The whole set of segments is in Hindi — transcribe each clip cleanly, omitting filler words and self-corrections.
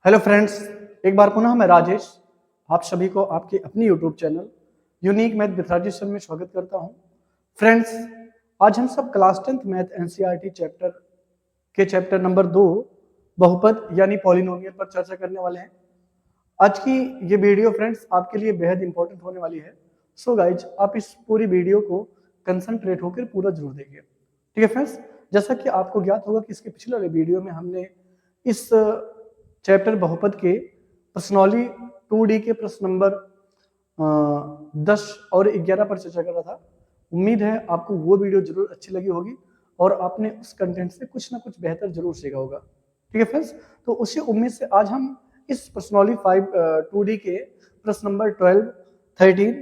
हेलो फ्रेंड्स, एक बार पुनः मैं राजेश आप सभी को आपके अपनी YouTube channel unique math with Rajesh में स्वागत करता हूं। फ्रेंड्स, आज हम सब class 10th math NCERT chapter के चैप्टर नंबर 2 बहुपद यानी पॉलिनोमियल पर चर्चा करने वाले हैं। आज की ये वीडियो फ्रेंड्स आपके लिए बेहद इंपॉर्टेंट होने वाली है। सो गाइज, आप इस पूरी वीडियो को कंसंट्रेट होकर पूरा जरूर देखिए। ठीक है फ्रेंड्स, जैसा कि आपको ज्ञात होगा कि इसके पिछले वाले वीडियो में हमने इस चैप्टर बहुपद के प्रश्नौली 2D के प्रश्न नंबर 10 और 11 पर चर्चा कर रहा था। उम्मीद है आपको वो वीडियो जरूर अच्छी लगी होगी और आपने उस कंटेंट से कुछ ना कुछ बेहतर जरूर सीखा होगा। ठीक है फ्रेंड्स, तो उसी उम्मीद से आज हम इस प्रश्नौली 2D के प्रश्न नंबर 12, 13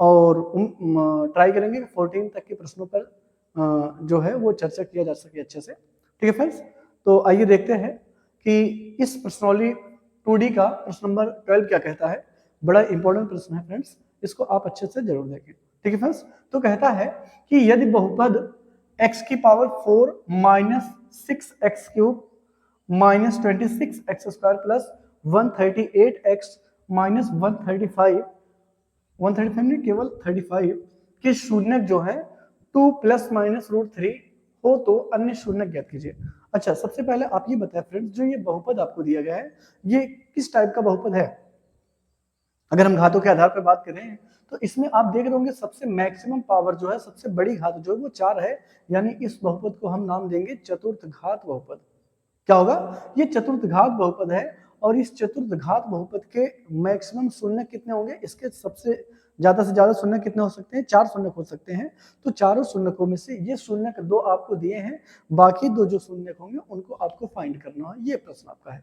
और ट्राई करेंगे 14 तक के प्रश्नों पर जो है वो चर्चा किया जा सके अच्छे से। ठीक है फ्रेंड्स, तो आइए देखते हैं कि इस प्रश्नौली 2D का प्रश्न नंबर 12 क्या कहता है। बड़ा इंपॉर्टेंट प्रश्न है फ्रेंड्स, इसको आप अच्छे से जरूर देखें। ठीक है फ्रेंड्स, तो कहता है कि यदि बहुपद x की power 4 minus 6x cube minus 26x square plus 138x minus 135 नहीं केवल 35 के शून्य जो है 2 प्लस माइनस रूट 3 हो तो अन्य शून्य ज्ञात कीजिए। अच्छा, सबसे पहले आप ये बताएं फ्रेंड्स, जो ये बहुपद आपको दिया गया है ये किस टाइप का बहुपद है। अगर हम घातों के आधार पर बात करें तो इसमें आप देख रहे होंगे सबसे मैक्सिमम पावर जो है, सबसे बड़ी घात जो है वो 4 है, यानी इस बहुपद को हम नाम देंगे चतुर्थ घात बहुपद। क्या होगा? ये चतुर्थ घात बहुपद है और इस चतुर्थ घात बहुपद के मैक्सिमम शून्य कितने होंगे, इसके सबसे ज्यादा से ज्यादा शून्य कितने हो सकते हैं? 4 शून्य हो सकते हैं। तो चारों शून्यकों में से ये शून्य दो आपको दिए हैं, बाकी दो जो शून्य होंगे उनको आपको फाइंड करना है। ये प्रश्न आपका है।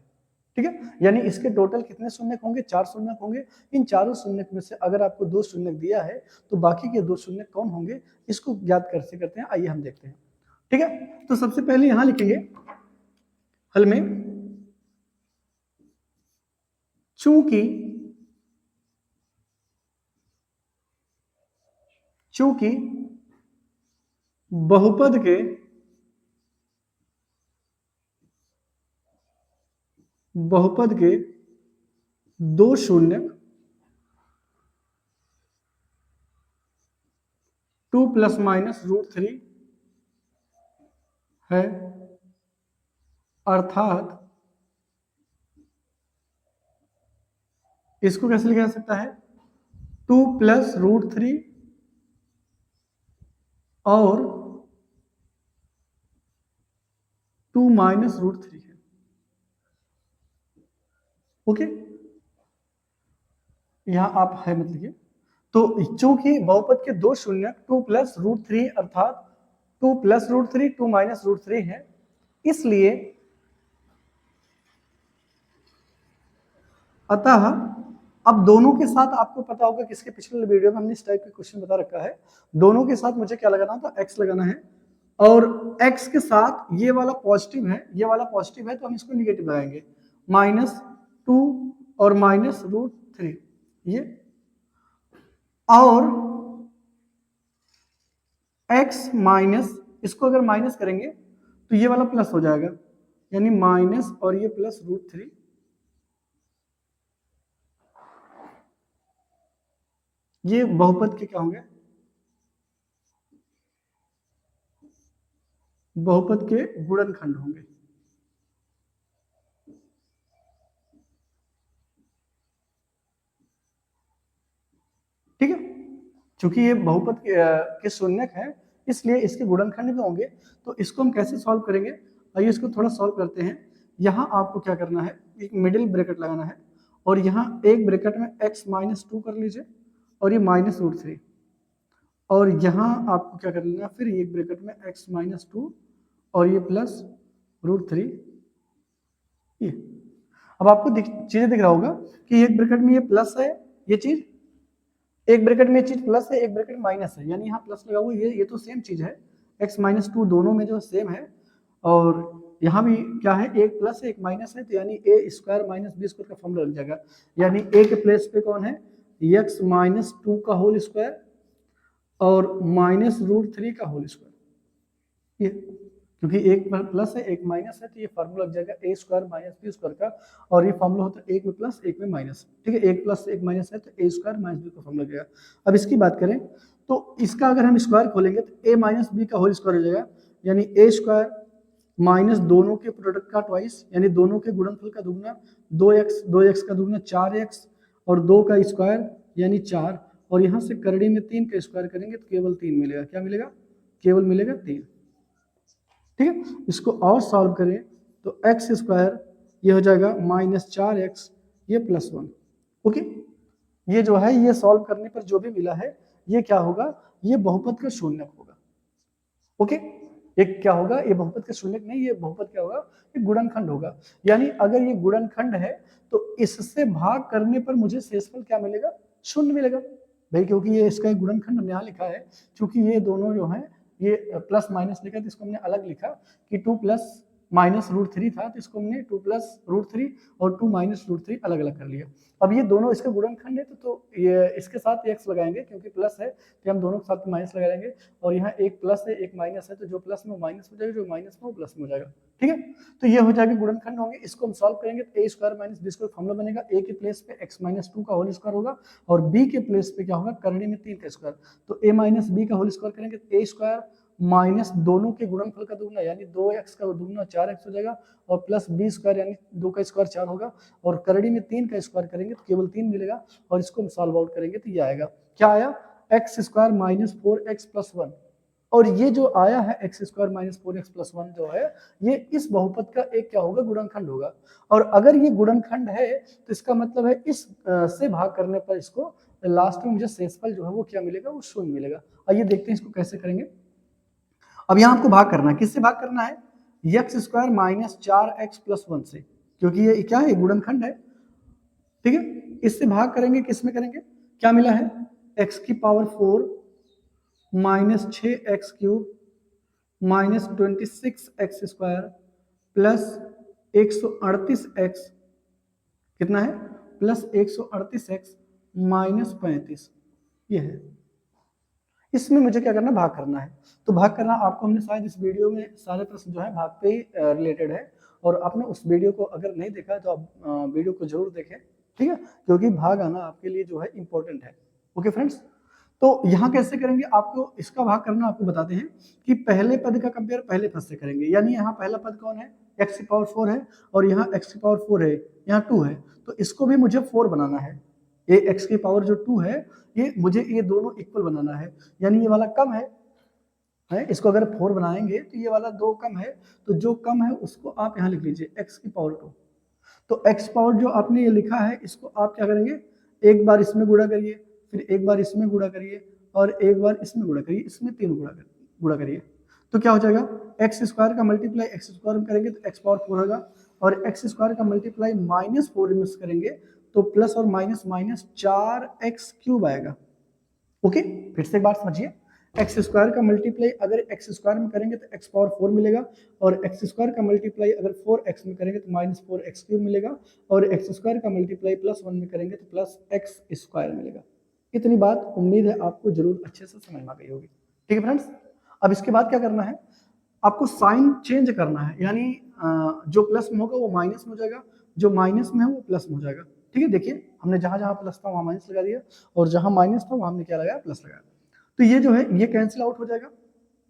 ठीक है, यानी इसके टोटल कितने शून्य होंगे? 4 शून्य होंगे। इन चारों शून्य में से अगर आपको 2 शून्य दिया है तो बाकी के 2 शून्य कौन होंगे, इसको ज्ञात कैसे करते हैं, आइए हम देखते हैं। ठीक है, तो सबसे पहले यहां लिखेंगे हल में, चूंकि बहुपद के 2 शून्य 2 प्लस माइनस रूट 3 है, अर्थात इसको कैसे लिखा जा सकता है? 2 प्लस रूट 3 और 2 माइनस रूट 3 है। ओके, यहां आप है मत लिखिए। तो चूंकि बहुपद के 2 शून्य 2 प्लस रूट 3 अर्थात 2 प्लस रूट 3 2 माइनस रूट 3 है, इसलिए अतः अब दोनों के साथ आपको पता होगा कि इसके पिछले वीडियो में हमने इस टाइप के क्वेश्चन बता रखा है। दोनों के साथ मुझे क्या लगाना था? x लगाना है, और x के साथ ये वाला पॉजिटिव है, ये वाला पॉजिटिव है तो हम इसको निगेटिव लगाएंगे, -2 और माइनस रूट 3 ये, और x माइनस, इसको अगर माइनस करेंगे तो ये वाला प्लस हो जाएगा, यानी माइनस और ये प्लस रूट 3। ये बहुपद के क्या होंगे? बहुपद के गुणनखंड होंगे। ठीक है, क्योंकि ये बहुपद के शून्यक है इसलिए इसके गुणनखंड भी होंगे। तो इसको हम कैसे सॉल्व करेंगे? आइए इसको थोड़ा सॉल्व करते हैं। यहाँ आपको क्या करना है, एक मिडिल ब्रैकेट लगाना है और यहाँ एक ब्रैकेट में x माइनस 2 कर लीजिए और ये माइनस रूट 3, और यहाँ आपको क्या कर लेना, फिर एक ब्रैकेट में x माइनस 2 और ये प्लस रूट 3। ये अब आपको चीजें दिख रहा होगा कि एक ब्रैकेट में ये प्लस है, ये चीज एक ब्रैकेट में ये चीज प्लस है, एक ब्रैकेट माइनस है, यानी यहाँ प्लस लगा हुआ, ये तो सेम चीज है, x माइनस 2 दोनों में जो सेम है। और यहाँ भी क्या है, एक प्लस है एक माइनस है, तो यानी ए स्क्वायर माइनस बी स्क्वायर का फॉर्मूला लग जाएगा, यानी ए के प्लेस पे कौन है, x माइनस 2 का होल स्क्वायर और माइनस रूट 3 का होल स्क्वायर। ये क्योंकि एक प्लस है एक माइनस है, तो ये फार्मूला लग जाएगा ए स्क्वायर माइनस बी स्क्वायर का, और ये फार्मूला होता है एक में प्लस एक में माइनस, ठीक है, एक प्लस एक माइनस है तो ए स्क्वायर माइनस बी का फार्मूला लगेगा। अब इसकी बात करें तो इसका अगर हम स्क्वायर खोलेंगे तो ए माइनस बी का होल स्क्वायर हो जाएगा, यानी ए स्क्वायर माइनस दोनों के प्रोडक्ट का ट्वाइस, यानी दोनों के गुणनफल का दुगना, 2x का दुगना 4x, और 2 का स्क्वायर यानी 4, और यहाँ से करड़ी में 3 का स्क्वायर करेंगे तो केवल 3 मिलेगा। क्या मिलेगा? केवल मिलेगा 3। ठीक है, इसको और सॉल्व करें तो एक्स स्क्वायर ये हो जाएगा माइनस 4x ये प्लस 1। ओके, ये जो है ये सॉल्व करने पर जो भी मिला है ये क्या होगा? ये बहुपद का शून्यक होगा। ओके, ये क्या होगा? ये बहुपद का शून्यक नहीं, ये बहुपद क्या होगा? ये गुणनखंड होगा। यानी अगर ये गुणनखंड है तो इससे भाग करने पर मुझे शेषफल क्या मिलेगा? शून्य मिलेगा भाई, क्योंकि ये इसका एक गुणनखंड हमने यहाँ लिखा है। क्योंकि ये दोनों जो है ये प्लस माइनस लिखा तो इसको हमने अलग लिखा कि 2 प्लस माइनस रूट 3 था तो इसको हमने 2 प्लस रूट 3 और 2 माइनस रूट 3 अलग अलग कर लिया। अब ये दोनों इसका गुणनखंड है तो ये इसके साथ x लगाएंगे, क्योंकि प्लस है तो हम दोनों के साथ माइनस लगा लेंगे, और यहाँ एक प्लस है एक माइनस है तो जो प्लस में वो माइनस हो जाएगा, जो माइनस में वो प्लस में हो जाएगा। ठीक है, तो ये हो जाएगा गुणनखंड होंगे। इसको हम सॉल्व करेंगे तो A square minus B square formula बनेगा, ए के प्लेस पे x माइनस 2 का होल स्क्वायर होगा और b के प्लेस पे क्या होगा? करड़ी में 3 का स्क्वायर, तो a माइनस बी का होल स्क्वायर करेंगे तो ए स्क्वायर माइनस दोनों के गुणनफल का दुगना यानी 2x का दुगना 4x हो जाएगा, और प्लस बी स्क्वायर यानी 2 का स्क्वायर 4 होगा, और करड़ी में 3 का स्क्वायर करेंगे तो केवल 3 मिलेगा, और इसको हम सॉल्व आउट करेंगे तो ये आएगा। क्या आया? X square minus 4x plus 1। और ये जो आया है x square minus 4x plus 1 जो है ये इस बहुपद का एक क्या होगा? गुणनखंड होगा। और अगर ये गुणनखंड है तो इसका मतलब है इस से भाग करने पर इसको लास्ट में मुझे शेषफल जो है वो क्या मिलेगा? वो शून्य मिलेगा। आइए देखते हैं इसको कैसे करेंगे। अब यहाँ आपको भाग करना है, किससे भाग करना है? X square minus 4x plus 1 से, क्योंकि ये क्या है? गुणनखंड है। ठीक है, इससे भाग करेंगे, किस में करेंगे? क्या मिला है? x की power 4 minus 6x cube minus 26x square plus 138x, कितना है? प्लस 138x माइनस 35, ये है। इसमें मुझे क्या करना? भाग करना है। तो भाग करना आपको हमने शायद इस वीडियो में सारे प्रश्न जो है भाग पे ही रिलेटेड है, और आपने उस वीडियो को अगर नहीं देखा तो आप वीडियो को जरूर देखें, ठीक है, क्योंकि भाग आना आपके लिए जो है इंपॉर्टेंट है। ओके फ्रेंड्स, तो यहाँ कैसे करेंगे? आपको इसका भाग करना आपको बताते हैं कि पहले पद का कंपेयर पहले पद से करेंगे। यानी यहाँ पहला पद कौन है? एक्स की पावर 4 है, और यहाँ एक्स की पावर 4 है, यहाँ 2 है, तो इसको भी मुझे 4 बनाना है। ये एक्स की पावर जो 2 है ये मुझे ये दोनों इक्वल बनाना है, यानी ये वाला कम है, इसको अगर 4 बनाएंगे तो ये वाला 2 कम है, तो जो कम है उसको आप यहाँ लिख लीजिए एक्स की पावर 2। तो एक्स पावर जो आपने ये लिखा है इसको आप क्या करेंगे? एक बार इसमें गुणा करिए, फिर एक बार इसमें गुणा करिए, और एक बार इसमें गुणा करिए, इसमें 3 गुणा करिए, तो क्या हो जाएगा? एक्स स्क्वायर का मल्टीप्लाई एक्स स्क्वायर में करेंगे तो एक्स पावर 4 होगा, और एक्स स्क्वायर का मल्टीप्लाई माइनस 4 में करेंगे तो प्लस और माइनस माइनस 4x क्यूब आएगा। ओके, फिर से एक बार समझिए, एक्स स्क्वायर का मल्टीप्लाई अगर एक्स स्क्वायर में करेंगे तो एक्स पावर 4 मिलेगा, और एक्स स्क्वायर का मल्टीप्लाई अगर 4x में करेंगे तो माइनस 4x क्यूब मिलेगा, और एक्स स्क्वायर का मल्टीप्लाई प्लस 1 में करेंगे तो प्लस एक्स स्क्वायर मिलेगा। इतनी बात उम्मीद है आपको जरूर अच्छे से समझ में आ गई होगी। ठीक है फ्रेंड्स, अब इसके बाद क्या करना है? आपको साइन चेंज करना है, यानी जो प्लस में होगा वो माइनस में हो जाएगा, जो माइनस में है वो प्लस में हो जाएगा। ठीक है, देखिए हमने जहां जहां प्लस था वहां माइनस लगा दिया, और जहां माइनस था वहां हमने क्या लगाया? प्लस लगाया। तो ये जो है ये कैंसिल आउट हो जाएगा।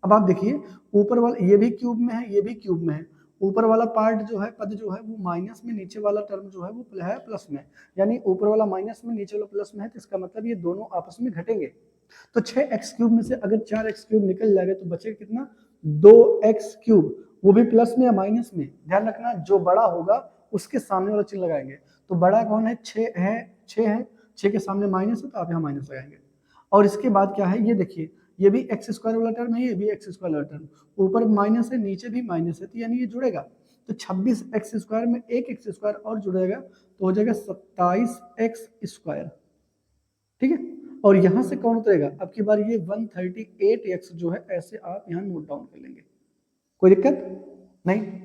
अब आप देखिए ऊपर वाला ये भी क्यूब में है, ये भी क्यूब में है, ऊपर वाला पार्ट जो है पद जो है वो माइनस में, नीचे वाला टर्म जो है वो है प्लस में, यानी ऊपर वाला माइनस में नीचे वाला प्लस में है, तो इसका मतलब ये दोनों आपस में घटेंगे। तो 6x क्यूब में से अगर 4x क्यूब निकल जाएगा तो बचेगा कितना? 2x क्यूब, वो भी प्लस में या माइनस में। ध्यान रखना जो बड़ा होगा उसके सामने वाला चिन्ह लगाएंगे। तो बड़ा कौन है? 6 है, 6 के सामने माइनस है तो आप यहाँ माइनस लगाएंगे। और इसके बाद क्या है? ये देखिए ये भी एक्स स्क्वायर वाला टर्म है, ये भी एक्स स्क्वायर वाला टर्म, ऊपर माइनस है नीचे भी माइनस है, तो यानी ये जुड़ेगा। तो 26x स्क्वायर में एक एक्स स्क्वायर और जुड़ेगा तो हो जाएगा 27x स्क्वायर। ठीक है, और यहां से कौन उतरेगा? अब की बार ये 138x जो है ऐसे आप यहाँ नोट डाउन कर लेंगे, कोई दिक्कत नहीं।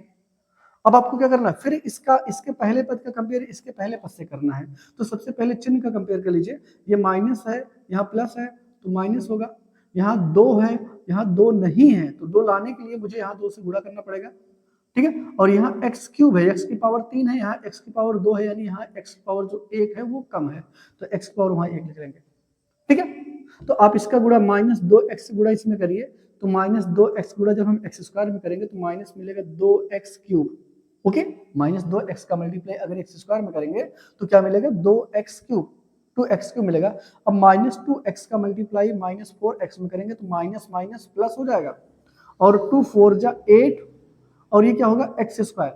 अब आपको क्या करना है? फिर इसके पहले पद का कंपेयर इसके पहले पद से करना है। तो सबसे पहले चिन्ह का कंपेयर कर लीजिए, ये माइनस है यहाँ प्लस है तो माइनस होगा, यहाँ 2 है, यहाँ 2 नहीं है, तो 2 लाने के लिए मुझे यहाँ 2 से गुणा करना पड़ेगा, ठीक है। और यहाँ x क्यूब है, x की पावर 3 है, यहाँ x की पावर 2 है, यानी यहाँ x की पावर जो 1 है वो कम है, तो x की पावर वहाँ 1 लिख लेंगे, ठीक है। तो आप इसका गुणा -2x से गुणा इसमें करिए, तो -2x गुणा जब हम x स्क्वायर में करेंगे तो माइनस मिलेगा 2x क्यूब, ओके। -2x का मल्टीप्लाई अगर x स्क्वायर में करेंगे तो क्या मिलेगा 2x क्यूब, 2x क्यूब मिलेगा। अब -2x का मल्टीप्लाई -4x में करेंगे तो माइनस माइनस प्लस हो जाएगा, और 2 4 जा 8, और ये क्या होगा x square,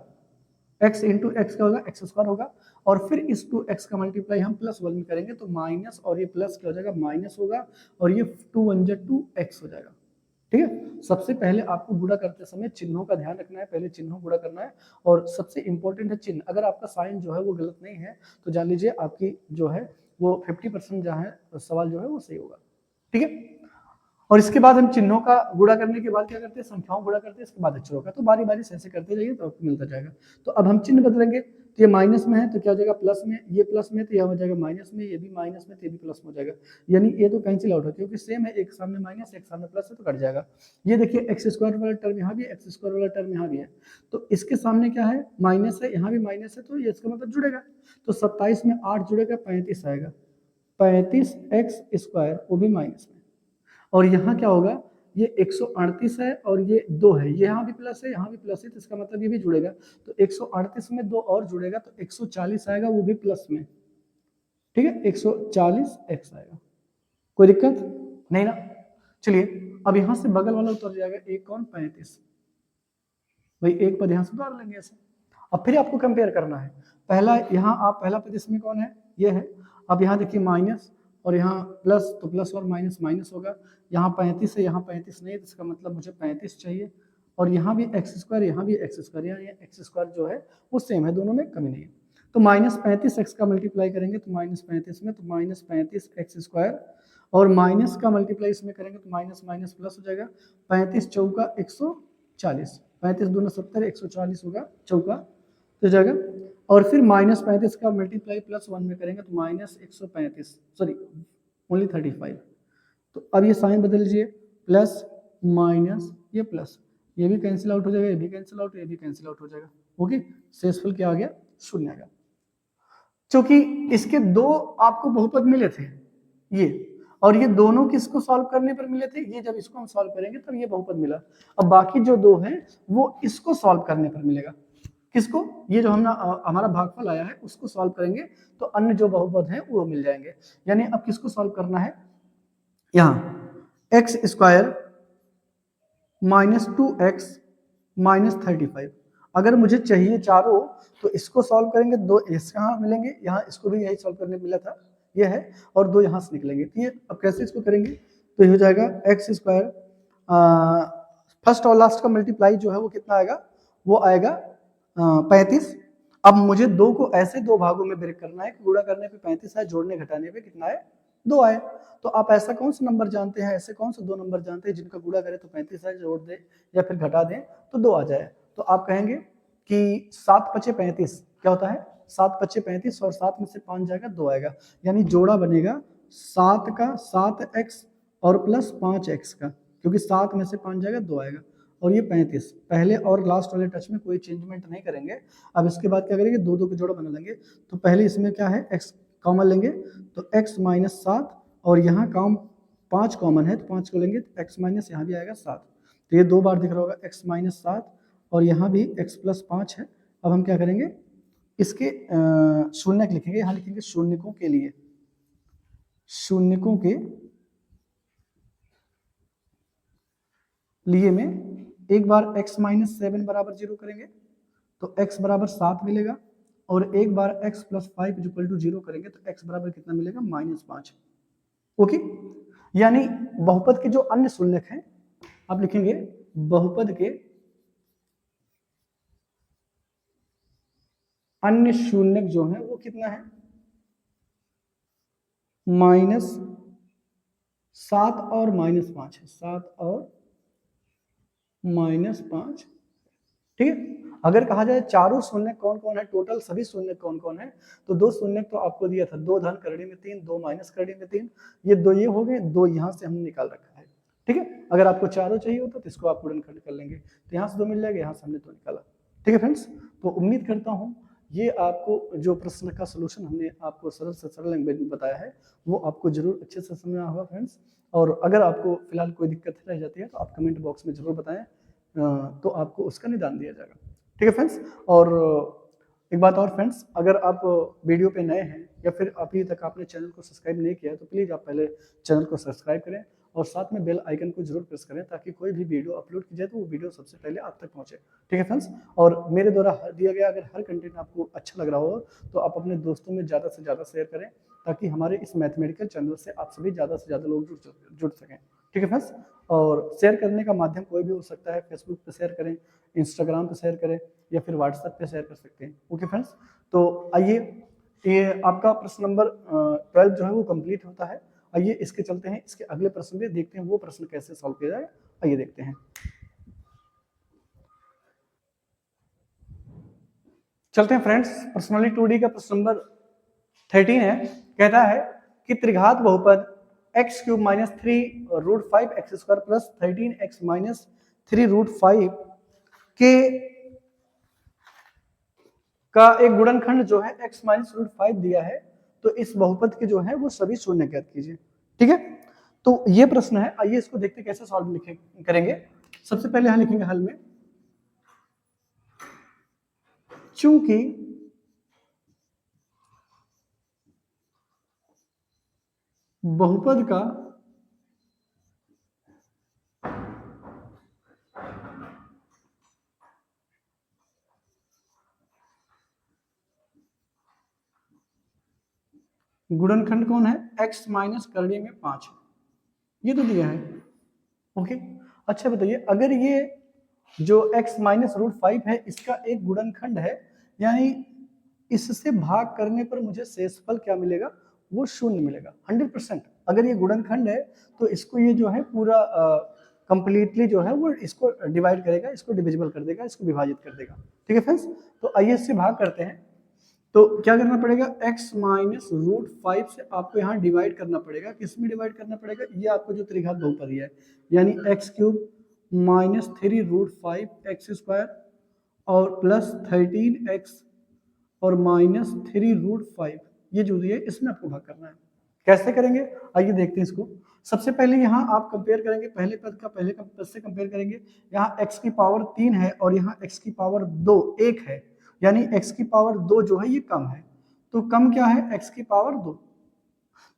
x into x क्या होगा x स्क्वायर होगा, और फिर इस 2x का मल्टीप्लाई हम +1 में करेंगे तो माइनस, और ये प्लस क्या हो जाएगा माइनस होगा, और ये 2 1 जा 2x हो जाएगा, ठीक है। सबसे पहले आपको गुणा करते समय चिन्हों का ध्यान रखना है, पहले चिन्हों गुणा करना है, और सबसे इंपॉर्टेंट है चिन्ह। अगर आपका साइन जो है वो गलत नहीं है तो जान लीजिए आपकी जो है वो 50% जहाँ है सवाल जो है वो सही होगा, ठीक है। और इसके बाद हम चिन्हों का गुणा करने के बाद क्या करते हैं, संख्याओं गुणा करते हैं, इसके बाद अक्षरों का, तो बारी बारी से ऐसे करते जाइए तो आपको मिलता जाएगा। तो अब हम चिन्ह बदलेंगे, तो ये माइनस में है तो क्या हो जाएगा प्लस में, ये प्लस में तो यह हो जाएगा माइनस में, ये भी माइनस में तो ये भी प्लस में हो जाएगा, यानी ये तो कैंसिल आउट है क्योंकि सेम है, एक सामने माइनस एक सामने प्लस है तो कट जाएगा। ये देखिए एक्स स्क्वायर वाला टर्म यहाँ भी है, एक्स स्क्वायर वाला टर्म यहाँ भी है, तो इसके सामने क्या है माइनस है, यहाँ भी माइनस है, तो ये इसका मतलब जुड़ेगा, तो 27 में 8 जुड़ेगा 35 आएगा, 35x स्क्वायर वो भी माइनस में, और यहाँ क्या होगा ये 138 है और ये 2 है, ये यहाँ भी प्लस है यहाँ भी प्लस है, तो इसका मतलब ये भी जुड़ेगा, तो 138 में 2 और जुड़ेगा तो 140 आएगा, वो भी प्लस में, ठीक है, 140x आएगा। कोई दिक्कत नहीं ना। चलिए अब यहाँ से बगल वाला उतर जाएगा, एक कौन 35, भाई एक पद यहाँ से उतार लेंगे ऐसे। अब फिर आपको कंपेयर करना है, पहला यहाँ आप पहला पद इसमें कौन है ये है, अब यहाँ देखिए माइनस और यहाँ प्लस, तो प्लस और माइनस माइनस होगा, यहाँ 35 है यहाँ 35 नहीं है, तो इसका मतलब मुझे 35 चाहिए, और यहाँ भी एक्स स्क्वायर यहाँ भी एक्स स्क्वायर, यहाँ एक्स स्क्वायर जो है वो सेम है, दोनों में कमी नहीं है, तो -35x का मल्टीप्लाई करेंगे तो -35 में, तो -35x स्क्वायर, और माइनस का मल्टीप्लाई इसमें करेंगे तो माइनस माइनस प्लस हो जाएगा, 35 चौका 140, 35 दूना 70, 140 होगा चौका तो जाएगा, और फिर -35 का मल्टीप्लाई +1 में करेंगे तो -135, सॉरी ओनली 35, तो अब ये साइन बदल लीजिए, प्लस माइनस ये प्लस, ये भी कैंसिल आउट हो जाएगा, ये भी कैंसिल आउट, ये भी कैंसिल आउट हो जाएगा, ओके। शेषफल क्या आ गया 0 आ गया, क्योंकि इसके दो आपको बहुपद मिले थे ये, और ये दोनों किसको सॉल्व करने पर मिले थे, ये जब इसको हम सॉल्व करेंगे तब ये बहुपद मिला, अब बाकी जो दो हैं वो इसको सॉल्व करने पर मिलेगा, किसको, ये जो हमने हमारा भागफल आया है उसको सॉल्व करेंगे तो अन्य जो बहुपद हैं वो मिल जाएंगे, यानी अब किसको सॉल्व करना है, यहाँ एक्स स्क्वायर -2x -35, अगर मुझे चाहिए चारों तो इसको सॉल्व करेंगे, दो यहाँ मिलेंगे, यहाँ इसको भी यही सॉल्व करने मिला था ये है, और दो यहाँ से निकलेंगे, तो ये अब कैसे इसको करेंगे, तो ये हो जाएगा एक्स स्क्वायर, फर्स्ट और लास्ट का मल्टीप्लाई जो है वो कितना आएगा, वो आएगा 35, अब मुझे दो को ऐसे दो भागों में ब्रेक करना है कि गुणा करने पे 35 आए, जोड़ने घटाने पे कितना है 2 आए, तो आप ऐसा कौन सा नंबर जानते हैं, ऐसे कौन सा दो नंबर जानते हैं जिनका गुणा करें तो 35 आए, जोड़ दे या फिर घटा दें तो 2 आ जाए, तो आप कहेंगे कि 7 × 5 = 35, क्या होता है 7 × 5 = 35, और 7 में से 5 जाएगा 2 आएगा, यानी जोड़ा बनेगा 7 का 7x और प्लस 5x का, क्योंकि 7 में से 5 जाएगा 2 आएगा, और ये 35, पहले और लास्ट वाले टच में कोई चेंजमेंट नहीं करेंगे। अब इसके बाद क्या करेंगे, दो दो के जोड़ा बना लेंगे, तो पहले इसमें क्या है x कॉमन लेंगे, तो x - 7, और यहाँ काम 5 कॉमन है तो 5 को लेंगे तो x माइनस यहाँ भी आएगा 7, तो ये 2 बार दिख रहा होगा x - 7, और यहाँ भी x + 5 है। अब हम क्या करेंगे, इसके शून्यक लिखेंगे, यहाँ लिखेंगे शून्यकों के लिए, शून्यकों के लिए में एक बार x - 7 = 0 करेंगे तो x = 7 मिलेगा, और एक बार x + 5 = 0 करेंगे तो x बराबर कितना मिलेगा -5, ओके। यानी बहुपद के जो अन्य शून्यक हैं आप लिखेंगे, बहुपद के अन्य शून्यक जो है वो कितना है -7 और -5 है, 7 और -5, ठीक है। अगर कहा जाए चारों शून्यक कौन कौन है, टोटल सभी शून्यक कौन कौन है, तो दो शून्यक तो आपको दिया था, 2 धन करड़ी में 3, 2 माइनस करड़ी में 3, ये दो ये हो गए, 2 यहाँ से हमने निकाल रखा है, ठीक है। अगर आपको चारों चाहिए होता तो इसको आप गुणनखंड कर लेंगे, तो यहाँ से 2 मिल जाएगा, यहाँ से हमने 2 निकाला। ठीक है फ्रेंड्स, तो उम्मीद करता हूँ ये आपको जो प्रश्न का सलूशन हमने आपको सरल से सरल लैंग्वेज में बताया है वो आपको जरूर अच्छे से समझ में आया होगा फ्रेंड्स। और अगर आपको फिलहाल कोई दिक्कत रह जाती है तो आप कमेंट बॉक्स में जरूर बताएं, तो आपको उसका निदान दिया जाएगा। ठीक है फ्रेंड्स। और एक बात और फ्रेंड्स, अगर आप वीडियो पे नए हैं या फिर अभी तक आपने चैनल को सब्सक्राइब नहीं किया तो प्लीज़ आप पहले चैनल को सब्सक्राइब करें और साथ में बेल आइकन को जरूर प्रेस करें ताकि कोई भी वीडियो अपलोड की जाए तो वो वीडियो सबसे पहले आप तक पहुंचे। ठीक है फ्रेंड्स। और मेरे द्वारा दिया गया अगर हर कंटेंट आपको अच्छा लग रहा हो तो आप अपने दोस्तों में ज़्यादा से ज़्यादा शेयर करें ताकि हमारे इस मैथमेटिकल चैनल से आप सभी ज़्यादा से ज़्यादा लोग जुड़ सकें। ठीक है फ्रेंड्स। और शेयर करने का माध्यम कोई भी हो सकता है, फेसबुक पे शेयर करें, इंस्टाग्राम पे शेयर करें या फिर व्हाट्सएप पे शेयर कर सकते हैं। ओके फ्रेंड्स, तो आइए ये आपका प्रश्न नंबर 12 जो है वो कंप्लीट होता है। आइए इसके चलते हैं इसके अगले प्रश्न में, देखते हैं वो प्रश्न कैसे सॉल्व किया जाए। आइए देखते हैं। चलते हैं फ्रेंड्स, पर्सनली 2D का प्रश्न नंबर 13 है। कहता है कि त्रिघात बहुपद x cube minus 3√5 x square plus 13x minus 3√5 के का एक गुणनखंड जो है x माइनस √5 दिया है, तो इस बहुपद के जो है वो सभी शून्य ज्ञात कीजिए। ठीक है, तो ये प्रश्न है। आइए इसको देखते हैं कैसे सॉल्व करेंगे। सबसे पहले हम लिखेंगे हल में, चूंकि बहुपद का गुणनखंड कौन है, x माइनस करड़े में 5, ये तो दिया है। ओके, अच्छा बताइए, अगर ये जो x माइनस √5 है इसका एक गुणनखंड है, यानी इससे भाग करने पर मुझे शेषफल क्या मिलेगा, वो शून्य मिलेगा 100%। अगर ये गुणनखंड है तो इसको ये जो है पूरा कंप्लीटली जो है वो इसको डिवाइड करेगा, इसको डिविजिबल कर देगा, इसको विभाजित कर देगा। ठीक है फ्रेंड्स, तो आइए इससे भाग करते हैं। तो क्या करना पड़ेगा, x माइनस √5 से आपको यहाँ डिवाइड करना पड़ेगा। किस में डिवाइड करना पड़ेगा, ये आपको जो त्रिघात बहुपद है, यानी x cube minus 3√5 x square और प्लस 13x और माइनस 3√5, ये जो दिया है इसमें आपको भाग करना है। कैसे करेंगे, आइए देखते हैं इसको। सबसे पहले यहाँ आप कंपेयर करेंगे, पहले पद का पहले पद से कंपेयर करेंगे। यहाँ x की पावर 3 है और यहाँ x की पावर 2 1 है, यानी x की पावर 2 जो है ये कम है। तो कम क्या है, x की पावर 2।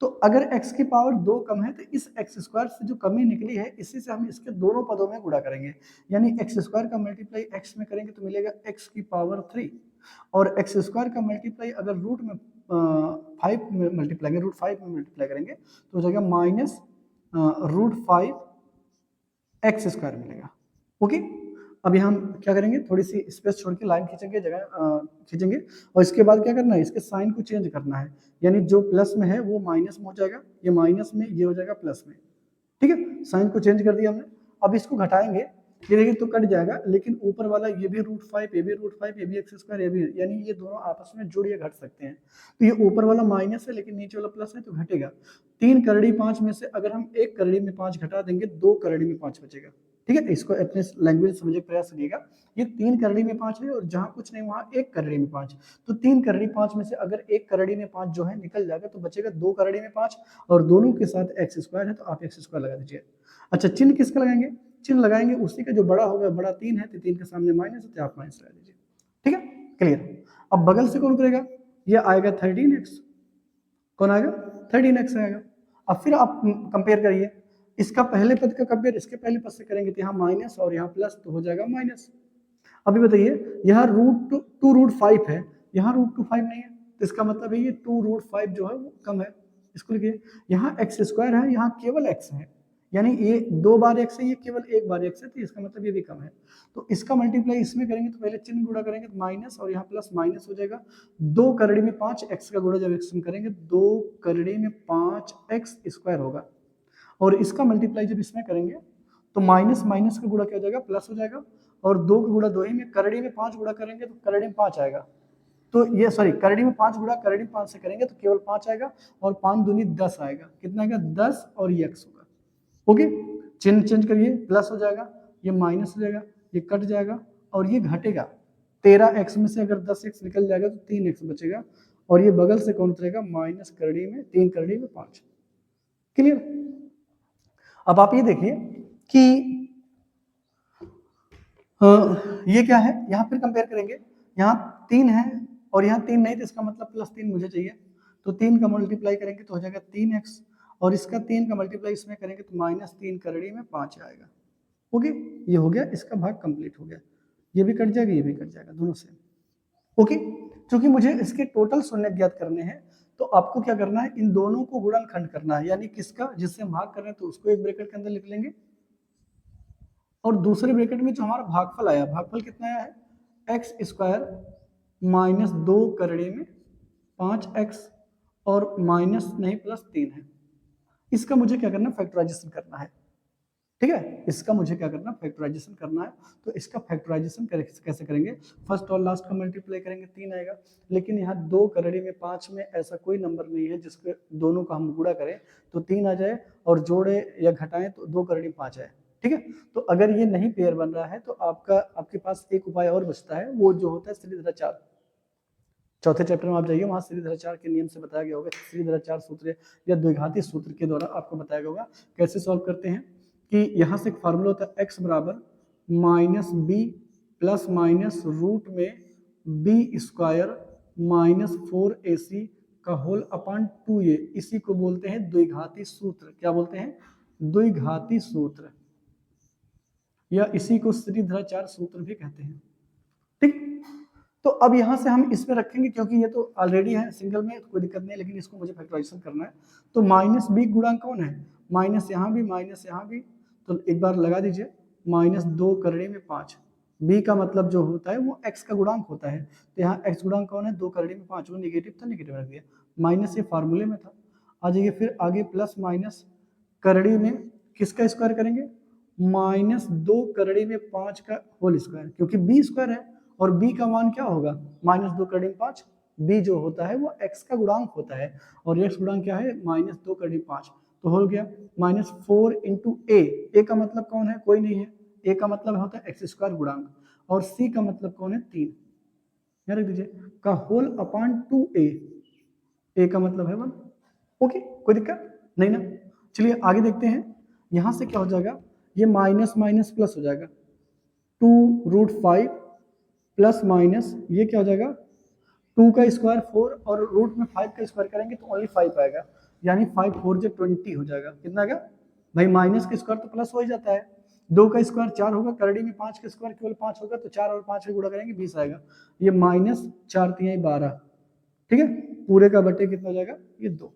तो अगर x की पावर 2 कम है तो इस x स्क्वायर से जो कमी निकली है इसी से हम इसके दोनों पदों में गुणा करेंगे, यानी x स्क्वायर का मल्टीप्लाई x में करेंगे तो मिलेगा x की पावर 3, और x स्क्वायर का मल्टीप्लाई अगर रूट में 5 में मल्टीप्लाई करेंगे, √5 में मल्टीप्लाई करेंगे तो हो जाएगा माइनस √5 एक्स स्क्वायर मिलेगा। ओके, अभी हम क्या करेंगे, थोड़ी सी स्पेस छोड़ के लाइन खींचेंगे, जगह खींचेंगे, और इसके बाद क्या करना है, इसके साइन को चेंज करना है, यानी जो प्लस में है वो माइनस में हो जाएगा, ये माइनस में, ये हो जाएगा प्लस में। ठीक है, साइन को चेंज कर दिया हमने। अब इसको घटाएंगे, ये देखिए तो कट जाएगा, लेकिन ऊपर वाला ये भी √5, ये भी √5, ये भी एक्स स्क्वायर, ये भी, यानी ये दोनों आपस में जुड़ या घट सकते हैं। तो ये ऊपर वाला माइनस है लेकिन नीचे वाला प्लस है तो घटेगा। 3 करड़ी 5 में से अगर हम 1 करड़ी में 5 घटा देंगे 2 करड़ी में 5 बचेगा। ठीक है, इसको अपने लैंग्वेज समझने का प्रयास करिएगा। ये 3 करड़ी में 5 है और जहां कुछ नहीं वहां 1 करड़ी में 5, तो 3 करड़ी 5 में से अगर 1 करड़ी में 5 जो है निकल जाएगा तो बचेगा 2 करड़ी में 5, और दोनों के साथ एक्स स्क्वायर है तो आप एक्स स्क्वायर लगा दीजिए। अच्छा, चिन्ह किसका लगाएंगे, चिन्ह लगाएंगे उसी का जो बड़ा होगा, बड़ा 3 है तो 3 के सामने माइनस है तो आप माइनस लगा दीजिए। ठीक है, क्लियर। अब बगल से कौन करेगा, ये आएगा 13x, कौन आएगा, 13x आएगा। अब फिर आप कंपेयर करिए, इसका पहले पद का कंपेयर इसके पहले पद से करेंगे तो यहाँ माइनस और यहाँ प्लस, तो हो जाएगा माइनस। अभी बताइए, यहाँ √2 है, यहाँ √2 नहीं है, तो इसका मतलब है ये 2√5 जो है वो कम है। इसको लिखिए, यहाँ एक्स स्क्वायर है, यहाँ केवल x है, यानी ये 2 बार x है, ये केवल 1 बार x है, तो इसका मतलब ये भी कम है। तो इसका मल्टीप्लाई इसमें करेंगे तो पहले चिन्ह गुणा करेंगे तो माइनस और यहाँ प्लस माइनस हो जाएगा। 2 करड़ी में 5 x का गुणा जब x में करेंगे 2 करड़ी में 5 x स्क्वायर होगा, और इसका मल्टीप्लाई जब इसमें करेंगे तो माइनस माइनस का गुणा क्या हो जाएगा, प्लस हो जाएगा, और 2 का गुणा 2 ही में, करड़ी में 5 गुणा करेंगे तो करड़ी में 5 आएगा। तो ये सॉरी, करड़ी में 5 गुणा करड़ी में 5 से करेंगे तो केवल 5 आएगा, और 5 दूनी 10 आएगा, कितना आएगा 10, और ये x होगा। ओके, चिन्ह चेंज करिए, प्लस हो जाएगा, ये माइनस हो जाएगा, ये कट जाएगा और ये घटेगा। 13x में से अगर 10x निकल जाएगा तो 3x बचेगा और ये बगल से कौन उतरेगा, माइनस करड़ी में 3 करड़ी में 5। क्लियर। अब आप ये देखिए कि ये क्या है, यहाँ फिर कंपेयर करेंगे, यहाँ 3 है और यहाँ 3 नहीं, तो इसका मतलब प्लस 3 मुझे चाहिए, तो 3 का मल्टीप्लाई करेंगे तो हो जाएगा 3x और इसका 3 का मल्टीप्लाई इसमें करेंगे तो माइनस 3 करड़ी में 5 आएगा। ओके, ये हो गया, इसका भाग कंप्लीट हो गया, ये भी कट जाएगा, ये भी कट जाएगा, दोनों से। ओके, क्योंकि मुझे इसके टोटल शून्य ज्ञात करने हैं तो आपको क्या करना है, इन दोनों को गुणनखंड करना है, यानी किसका, जिससे हम भाग कर रहे हैं तो उसको एक ब्रैकेट के अंदर लिख लेंगे और दूसरे ब्रैकेट में जो हमारा भागफल आया, भागफल कितना आया है, एक्स स्क्वायर माइनस 2 करड़े में 5x और माइनस नहीं प्लस 3 है। इसका मुझे क्या करना है, फैक्टराइजेशन करना है। ठीक है, इसका मुझे क्या करना है, फैक्टराइजेशन करना है। तो इसका फैक्टराइजेशन कैसे करेंगे, फर्स्ट और लास्ट का मल्टीप्लाई करेंगे 3 आएगा, लेकिन यहाँ 2 करड़ी में 5 में ऐसा कोई नंबर नहीं है जिसके दोनों का हम गुणा करें तो 3 आ जाए और जोड़े या घटाएं तो 2 करड़ी 5 आए। ठीक है, तो अगर ये नहीं पेयर बन रहा है तो आपके पास एक उपाय और बचता है, वो जो होता है श्रीधराचार्य। चौथे चैप्टर में आप जाइए, वहां श्रीधराचार्य के नियम से बताया गया होगा, श्रीधराचार्य सूत्र या द्विघाती सूत्र के द्वारा आपको बताया गया होगा कैसे सॉल्व करते हैं। कि यहाँ से एक फार्मूला होता है x बराबर minus B plus minus root में बी स्क्वायर माइनस 4ac का होल अपॉन 2a, इसी को बोलते हैं द्विघाती सूत्र। क्या बोलते हैं, द्विघाती सूत्र, या इसी को श्रीधराचार्य सूत्र भी कहते हैं। ठीक, तो अब यहां से हम इसमें रखेंगे क्योंकि ये तो ऑलरेडी है सिंगल में, तो कोई दिक्कत नहीं, लेकिन इसको मुझे फैक्टराइजेशन करना है। तो माइनस बी गुणांक कौन है, माइनस यहाँ भी माइनस यहाँ भी, तो एक बार लगा दीजिए, माइनस 2 करड़े में 5, बी का मतलब जो होता है वो x का गुणांक होता है, तो यहाँ x गुणांक कौन है, 2 करड़े में 5, वो निगेटिव था, निगेटिव रख दिया, माइनस ये फार्मूले में था। आ जाइए फिर आगे, प्लस माइनस करड़ी में किसका स्क्वायर करेंगे, माइनस 2 करड़ी में 5 का होल स्क्वायर, क्योंकि बी स्क्वायर है और b का मान क्या होगा, माइनस 2 करड़ी में 5, b जो होता है वो x का गुणांक होता है और x गुणांक क्या है, माइनस 2 करड़ी में 5, तो हो गया माइनस 4 इंटू ए का मतलब कौन है, कोई नहीं है, a का मतलब होता है एक्स स्क्वायर गुणांक, और c का मतलब कौन है, 3, यहाँ रख दीजिए, का होल अपॉन 2a, a का मतलब है 1। ओके, कोई दिक्कत नहीं ना। चलिए आगे देखते हैं, यहां से क्या हो जाएगा, ये माइनस माइनस प्लस हो जाएगा, 2√5 प्लस माइनस ये क्या हो जाएगा, 2 का स्क्वायर 4 और रूट में 5 का स्क्वायर करेंगे तो ओनली 5 आएगा, यानी 5 4 जो 20 हो जाएगा। कितना आएगा भाई, माइनस का स्क्वायर तो प्लस हो ही जाता है, 2 का स्क्वायर 4 होगा, करड़ी में 5 का स्क्वायर केवल 5 होगा, तो 4 और 5 का गुणा करेंगे 20 आएगा, ये माइनस 4 3 12, ठीक है, पूरे का बटे कितना हो जाएगा, ये 2,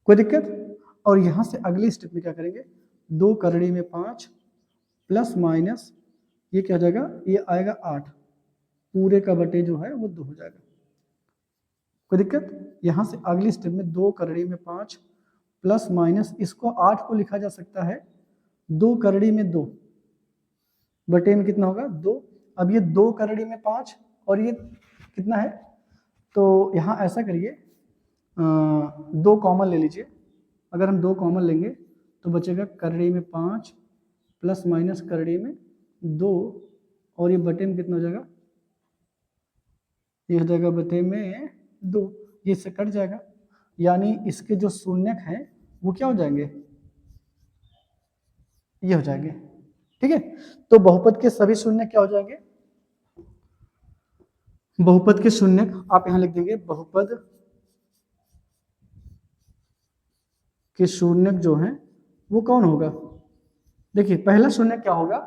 कोई दिक्कत। और यहां से अगले स्टेप में क्या करेंगे, 2 करड़ी में 5 प्लस माइनस ये क्या हो जाएगा, ये आएगा 8, पूरे का बटे जो है वो 2 हो जाएगा, कोई दिक्कत। यहां से अगली स्टेप में 2 करड़ी में 5 प्लस माइनस, इसको 8 को लिखा जा सकता है 2 करड़ी में 2 बटे में कितना होगा 2, अब ये 2 करड़ी में 5 और ये कितना है, तो यहाँ ऐसा करिए 2 कॉमन ले लीजिए, अगर हम 2 कॉमन लेंगे तो बचेगा करड़ी में 5 प्लस माइनस करड़ी में 2 और ये बटे में कितना हो जाएगा, ये हो जाएगा बटे में 2, ये इससे कट जाएगा, यानी इसके जो शून्यक हैं वो क्या हो जाएंगे, ये हो जाएंगे। ठीक है, तो बहुपद के सभी शून्यक क्या हो जाएंगे, बहुपद के शून्यक आप यहां लिख देंगे, बहुपद के शून्यक जो हैं वो कौन होगा, देखिए पहला शून्यक क्या होगा,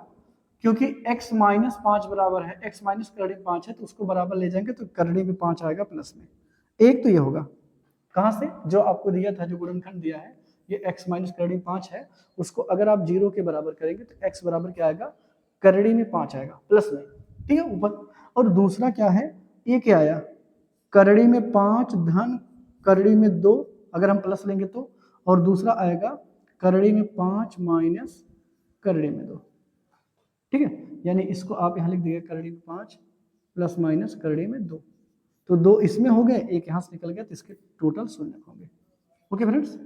क्योंकि x माइनस 5 बराबर है, x माइनस करड़ी 5 है तो उसको बराबर ले जाएंगे तो करड़ी में 5 आएगा प्लस में, एक तो ये होगा, कहां से, जो आपको दिया था, जो गुणनखंड दिया है, ये x माइनस करड़ी 5 है, उसको अगर आप 0 के बराबर करेंगे तो x बराबर क्या आएगा, करड़ी में 5 आएगा प्लस में, ठीक है ऊपर। और दूसरा क्या है, ये क्या आया, करड़ी में 5 धन करड़ी में 2, अगर हम प्लस लेंगे तो, और दूसरा आएगा करड़ी में 5 माइनस करड़ी में 2, ठीक है, यानी इसको आप यहाँ लिख दीजिए, करड़ी में 5 प्लस माइनस करड़ी में 2, तो 2 इसमें हो गए, एक यहाँ से निकल गया, तो इसके टोटल शून्य होंगे। ओके फ्रेंड्स,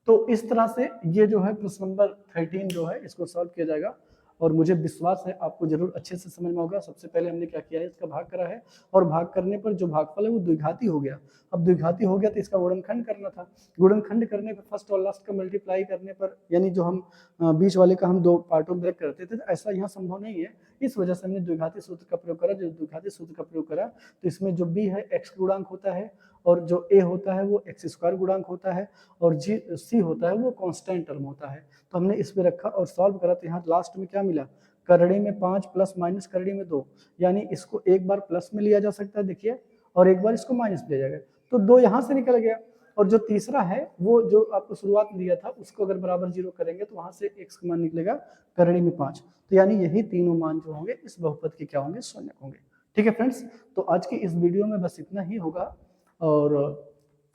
तो इस तरह से ये जो है प्रश्न नंबर 13 जो है इसको सॉल्व किया जाएगा, और मुझे विश्वास है आपको जरूर अच्छे से समझ में होगा। सबसे पहले हमने क्या किया है, इसका भाग करा है, और भाग करने पर जो भागफल है वो द्विघाती हो गया। अब द्विघाती हो गया तो इसका गुणनखंड करना था। गुणनखंड करने पर फर्स्ट और लास्ट का मल्टीप्लाई करने पर, यानी जो हम बीच वाले का हम दो पार्टों में ब्रेक करते थे, तो ऐसा यहाँ संभव नहीं है। इस वजह से हमने द्विघाती सूत्र का प्रयोग करा। जो द्विघाती सूत्र का प्रयोग करा तो इसमें जो बी है एक्स गुणांक होता है, और जो ए होता है वो एक्स स्क्वायर गुणांक होता है, और जी सी होता है वो कांस्टेंट टर्म होता है। तो हमने इस पे रखा और सॉल्व करा, तो यहाँ लास्ट में क्या मिला, करड़ी में 5 प्लस माइनस करड़ी में 2, यानी इसको एक बार प्लस में लिया जा सकता है देखिए, और एक बार इसको माइनस लिया जाएगा, तो 2 यहाँ से निकल गया। और जो तीसरा है वो जो आपको शुरुआत में दिया था उसको अगर बराबर 0 करेंगे तो वहां से x का मान निकलेगा करड़ी में 5। तो यानी यही तीनों मान जो होंगे इस बहुपद के क्या होंगे, शून्य होंगे। ठीक है फ्रेंड्स, तो आज की इस वीडियो में बस इतना ही होगा। और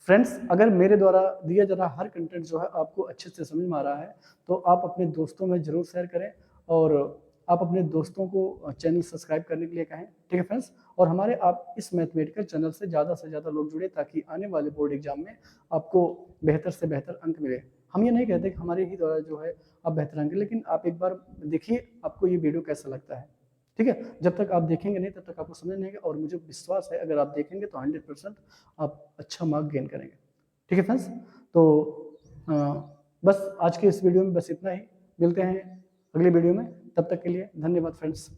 फ्रेंड्स, अगर मेरे द्वारा दिया जा रहा हर कंटेंट जो है आपको अच्छे से समझ में आ रहा है तो आप अपने दोस्तों में जरूर शेयर करें, और आप अपने दोस्तों को चैनल सब्सक्राइब करने के लिए कहें। ठीक है फ्रेंड्स, और हमारे आप इस मैथमेटिकल चैनल से ज़्यादा लोग जुड़े, ताकि आने वाले बोर्ड एग्जाम में आपको बेहतर से बेहतर अंक मिले। हम ये नहीं कहते कि हमारे ही द्वारा जो है आप बेहतर अंक, लेकिन आप एक बार देखिए आपको ये वीडियो कैसा लगता है। ठीक है, जब तक आप देखेंगे नहीं तब तक आपको समझ नहीं आएगा, और मुझे विश्वास है अगर आप देखेंगे तो 100% आप अच्छा मार्क गेन करेंगे। ठीक है फ्रेंड्स, तो बस आज के इस वीडियो में बस इतना ही। मिलते हैं अगली वीडियो में, तब तक के लिए धन्यवाद फ्रेंड्स।